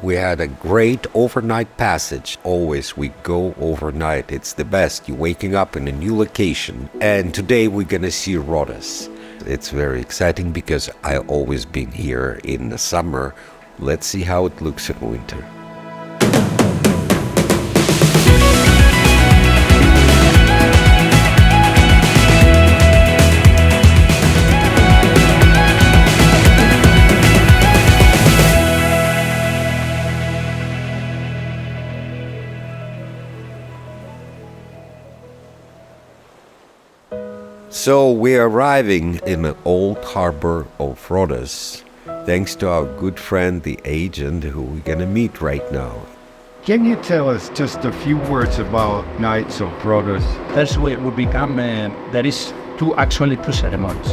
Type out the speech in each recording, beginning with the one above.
We had a great overnight passage. Always we go overnight. It's the best. You're waking up in a new location. And today we're gonna see Rhodes. It's very exciting because I've always been here in the summer. Let's see how it looks in winter. So we're arriving in the old harbor of Rhodes, thanks to our good friend the Aegean, who we're gonna meet right now. Can you tell us just a few words about Knights of Rhodes? First, we become, there is two ceremonies.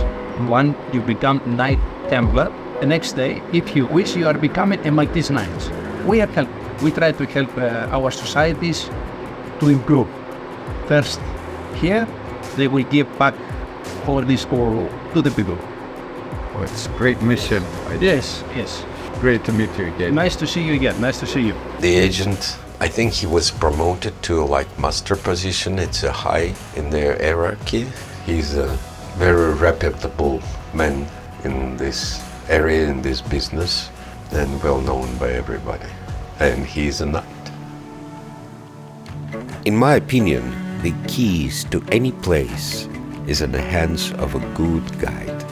One, you become Knight Templar. The next day, if you wish, you are becoming a Maltese Knight. We try to help our societies to improve. First, here, they will give back all this to the people. Well, it's a great mission. Yes. Great to meet you again. Nice to see you again. Nice to see you. The agent, I think he was promoted to like master position. It's a high in their hierarchy. He's a very reputable man in this area, in this business, and well known by everybody. And he's a knight. In my opinion, the keys to any place is in the hands of a good guide.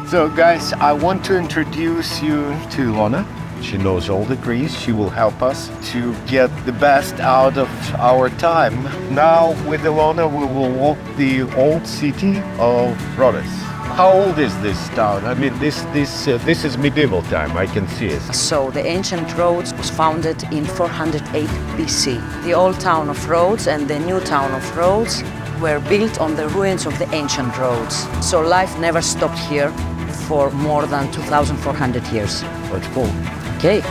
So guys, I want to introduce you to Ilona. She knows all the Greece. She will help us to get the best out of our time. Now with Ilona we will walk the old city of Rhodes. How old is this town? I mean, this is medieval time, I can see it. So the ancient Rhodes was founded in 408 BC. The old town of Rhodes and the new town of Rhodes were built on the ruins of the ancient Rhodes. So life never stopped here for more than 2,400 years. Let's go. Okay.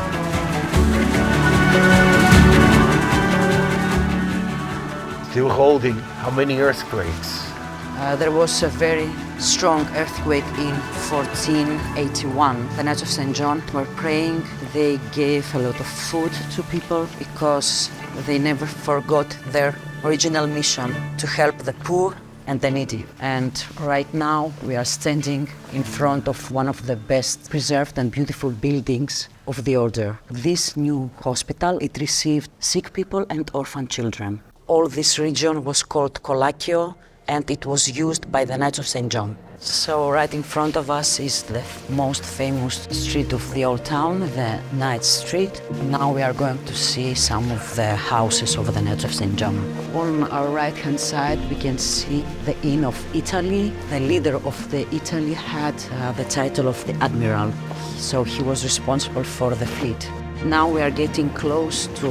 Still holding. How many earthquakes? There was a very strong earthquake in 1481. The Knights of St. John were praying. They gave a lot of food to people because they never forgot their original mission to help the poor and the needy. And right now we are standing in front of one of the best preserved and beautiful buildings of the order. This new hospital, it received sick people and orphan children. All this region was called Kolakio, and it was used by the Knights of St. John. So right in front of us is the most famous street of the old town, the Knights Street. Now we are going to see some of the houses of the Knights of St. John. On our right-hand side, we can see the Inn of Italy. The leader of the Italy had the title of the Admiral, so he was responsible for the fleet. Now we are getting close to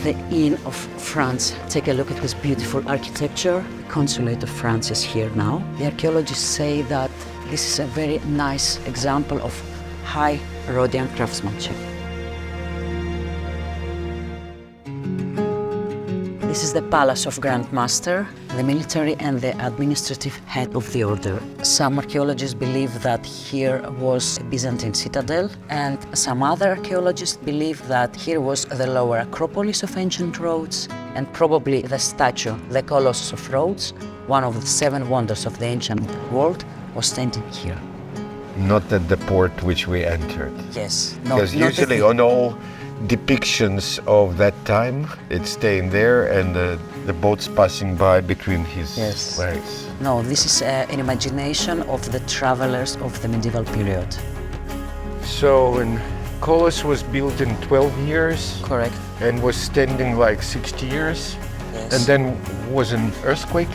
the Inn of France. Take a look at this beautiful architecture. The Consulate of France is here now. The archaeologists say that this is a very nice example of high Rhodian craftsmanship. This is the Palace of Grand Master, the military and the administrative head of the order. Some archaeologists believe that here was a Byzantine citadel, and some other archaeologists believe that here was the lower Acropolis of ancient Rhodes, and probably the statue, the Colossus of Rhodes, one of the 7 wonders of the ancient world, was standing here. Not at the port which we entered. Yes. Because usually on all depictions of that time, it's staying there and the boats passing by between his legs. No, this is an imagination of the travelers of the medieval period. So, and Colossus was built in 12 years. Correct. And was standing like 60 years. Yes. And then was an earthquake.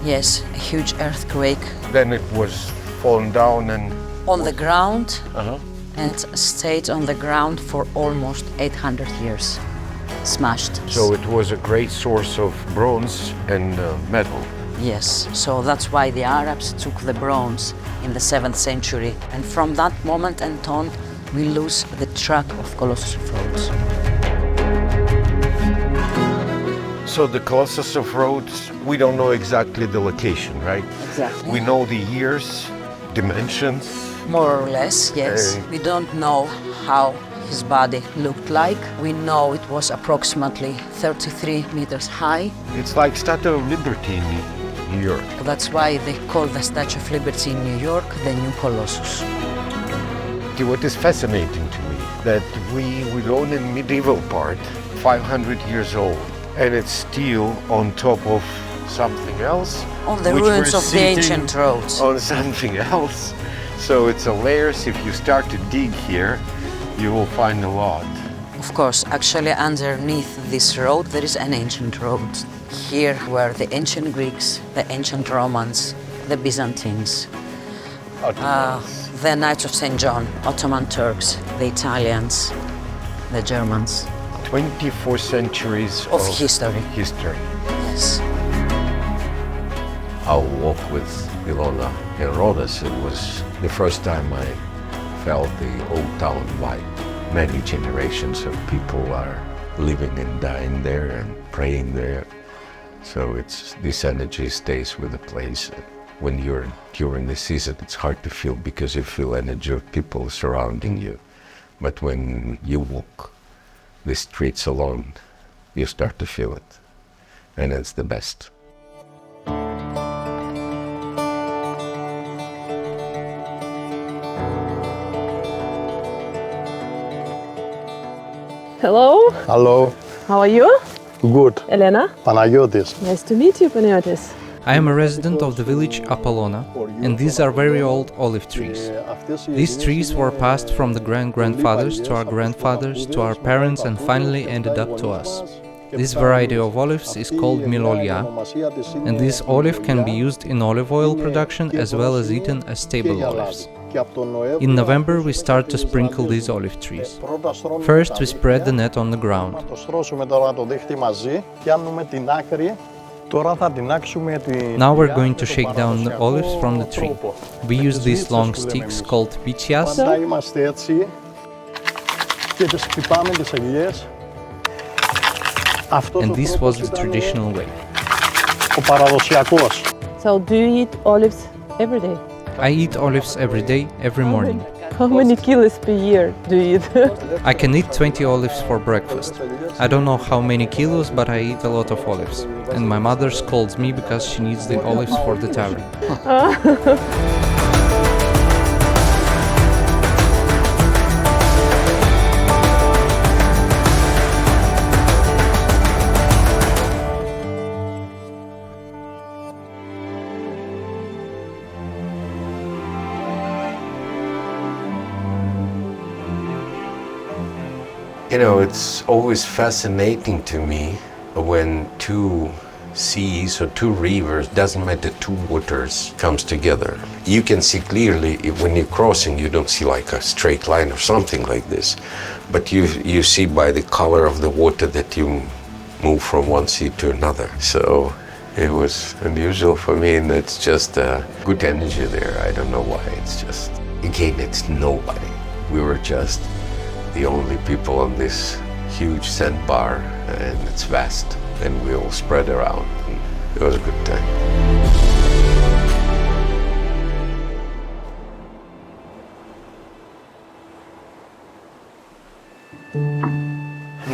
Yes, a huge earthquake. Then it was fallen down and... On the ground. And stayed on the ground for almost 800 years, smashed. So it was a great source of bronze and metal. Yes, so that's why the Arabs took the bronze in the 7th century. And from that moment and on, we lose the track of Colossus of Rhodes. So the Colossus of Rhodes, we don't know exactly the location, right? Exactly. We know the years, dimensions, More or less, yes. And- We don't know how his body looked like. We know it was approximately 33 meters high. It's like Statue of Liberty in New York. That's why they call the Statue of Liberty in New York the New Colossus. What is fascinating to me, that we own a medieval part, 500 years old, and it's still on top of something else. On the which ruins we're of the sitting ancient roads. On something else. So it's a layers. If you start to dig here, you will find a lot. Of course, actually underneath this road there is an ancient road. Here were the ancient Greeks, the ancient Romans, the Byzantines, the Knights of St. John, Ottoman Turks, the Italians, the Germans. 24 centuries Of history. history. Yes. Our walk with Ilona in Rhodes, it was the first time I felt the old town vibe. Many generations of people are living and dying there and praying there. So this energy stays with the place. When you're during the season, it's hard to feel because you feel energy of people surrounding you. But when you walk the streets alone, you start to feel it. And it's the best. Hello, Hello, how are you? good. Elena? Panagiotis. Nice to meet you, Panagiotis. I am a resident of the village Apollona, and these are very old olive trees. These trees were passed from the grandfathers to our grandfathers, to our parents, and finally ended up to us. This variety of olives is called Milolia, and this olive can be used in olive oil production as well as eaten as table olives. In November we start to sprinkle these olive trees. First we spread the net on the ground. Now we're going to shake down the olives from the tree. We use these long sticks called pichias. And this was the traditional way. So, do you eat olives every day? I eat olives every day, every morning. How many kilos per year do you eat? I can eat 20 olives for breakfast. I don't know how many kilos, but I eat a lot of olives. And my mother scolds me because she needs the olives for the towel. You know, it's always fascinating to me when two seas or two rivers, doesn't matter, two waters comes together. You can see clearly when you're crossing, you don't see like a straight line or something like this, but you see by the color of the water that you move from one sea to another. So it was unusual for me, and it's just a good energy there. I don't know why. It's just, again, it's nobody. We were just the only people on this huge sandbar, and it's vast, and we all spread around. And it was a good time.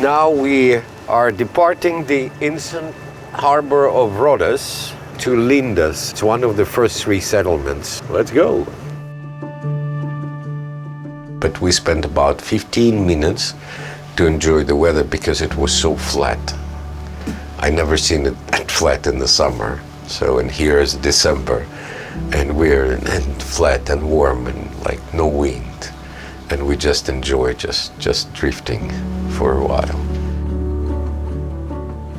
Now we are departing the ancient harbor of Rhodes to Lindos. It's one of the first three settlements. Let's go. But we spent about 15 minutes to enjoy the weather because it was so flat. I never seen it that flat in the summer. So, and here is December, and we're flat and warm and like no wind. And we just enjoy just drifting for a while.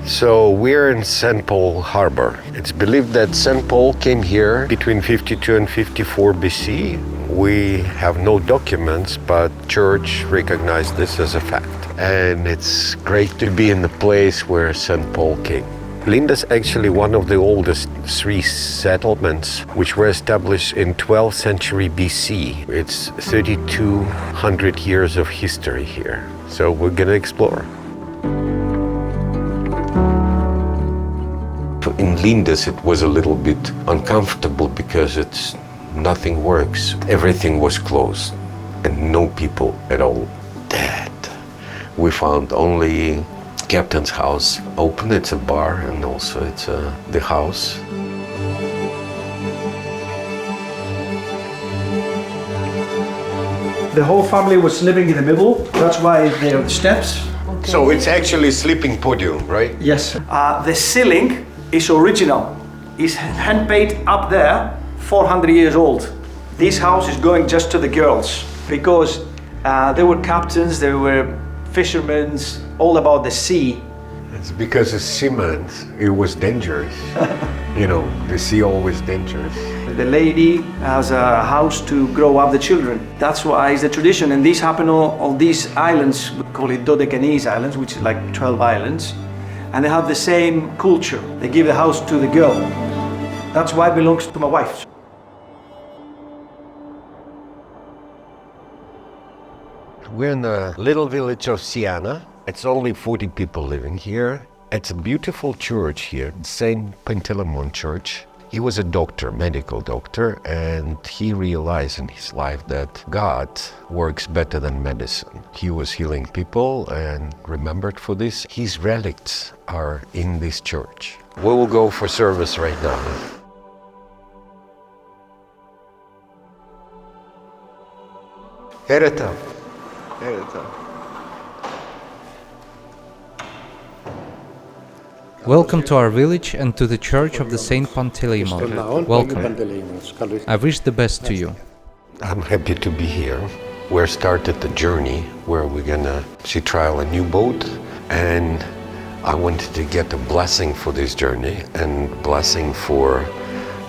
So we're in St. Paul Harbor. It's believed that St. Paul came here between 52 and 54 BC. We have no documents, but church recognized this as a fact. And it's great to be in the place where St. Paul came. Lindos is actually one of the oldest three settlements, which were established in 12th century BC. It's 3,200 years of history here. So we're gonna explore. In Lindos, it was a little bit uncomfortable because it's nothing works. Everything was closed and no people at all. Dead. We found only captain's house open. It's a bar and also it's the house. The whole family was living in the middle. That's why there are the steps. Okay. So it's actually sleeping podium, right? Yes. The ceiling is original. It's hand-painted up there, 400 years old. This house is going just to the girls because they were captains, they were fishermen, all about the sea. It's because of cement. It was dangerous. You know, the sea always dangerous. The lady has a house to grow up the children. That's why it's the tradition, and this happened on these islands. We call it Dodecanese Islands, which is like 12 islands, and they have the same culture. They give the house to the girl. That's why it belongs to my wife. We're in the little village of Siena. It's only 40 people living here. It's a beautiful church here, Saint Panteleimon Church. He was a doctor, medical doctor, and he realized in his life that God works better than medicine. He was healing people and remembered for this. His relics are in this church. We will go for service right now. Hereta. Welcome to our village and to the Church of the Saint Panteleimon. Welcome. I wish the best to you. I'm happy to be here. We're started the journey where we're gonna trial a new boat, and I wanted to get a blessing for this journey and blessing for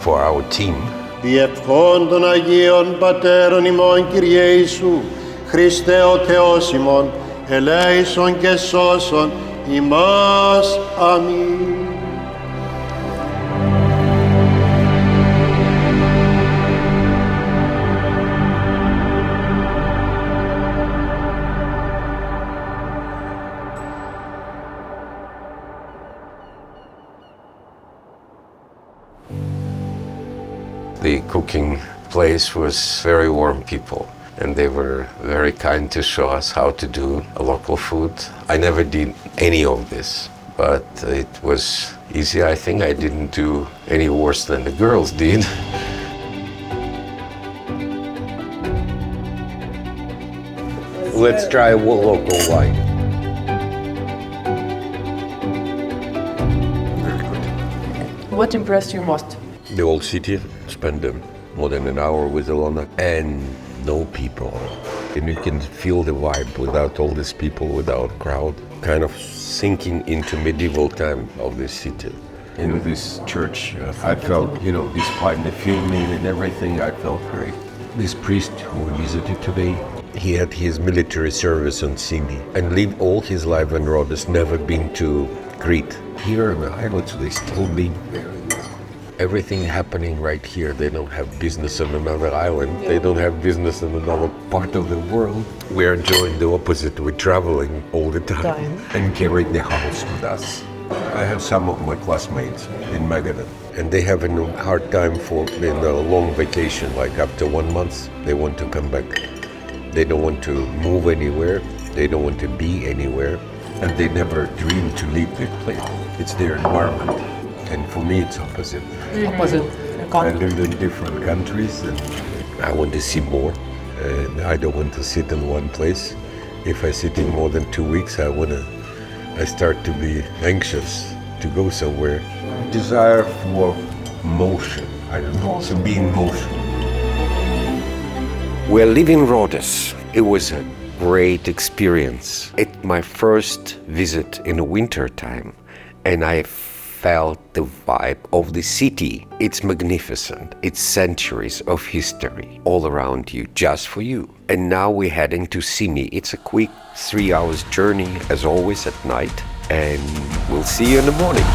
our team. Διευχών των Αγίων Πατέρων ημών Kyrie Ιησού, Χριστέ ο Θεός ημών, ελέησον και σώσον ημάς. Αμήν. The cooking place was very warm people, and they were very kind to show us how to do a local food. I never did any of this, but it was easy. I think I didn't do any worse than the girls did. Let's try local wine. Very good. What impressed you most? The old city, spent more than an hour with Ilona, and no people. And you can feel the vibe without all these people, without crowd, kind of sinking into medieval time of this city. In this church, I felt, despite the filming and everything, I felt great. This priest who we visited today, He had his military service on Simi and lived all his life in Rhodes, never been to Crete. here in the islands, they still live there. Everything happening right here. They don't have business on another island. They don't have business in another part of the world. We're enjoying the opposite. We're traveling all the time. And carried the house with us. I have some of my classmates in Magadan. And they have a hard time in a long vacation, like up to 1 month, they want to come back. They don't want to move anywhere. They don't want to be anywhere. And they never dream to leave their place. It's their environment. And for me, it's opposite. Opposite. I lived in different countries and I want to see more, and I don't want to sit in one place. If I sit in more than 2 weeks, I start to be anxious to go somewhere. desire for motion. I don't know, to be in motion. We're leaving Rhodes. It was a great experience. It's my first visit in the winter time, and I felt the vibe of the city. It's magnificent. It's centuries of history all around you, just for you. And now we're heading to Simi. It's a quick 3 hours journey, as always, at night, and we'll see you in the morning.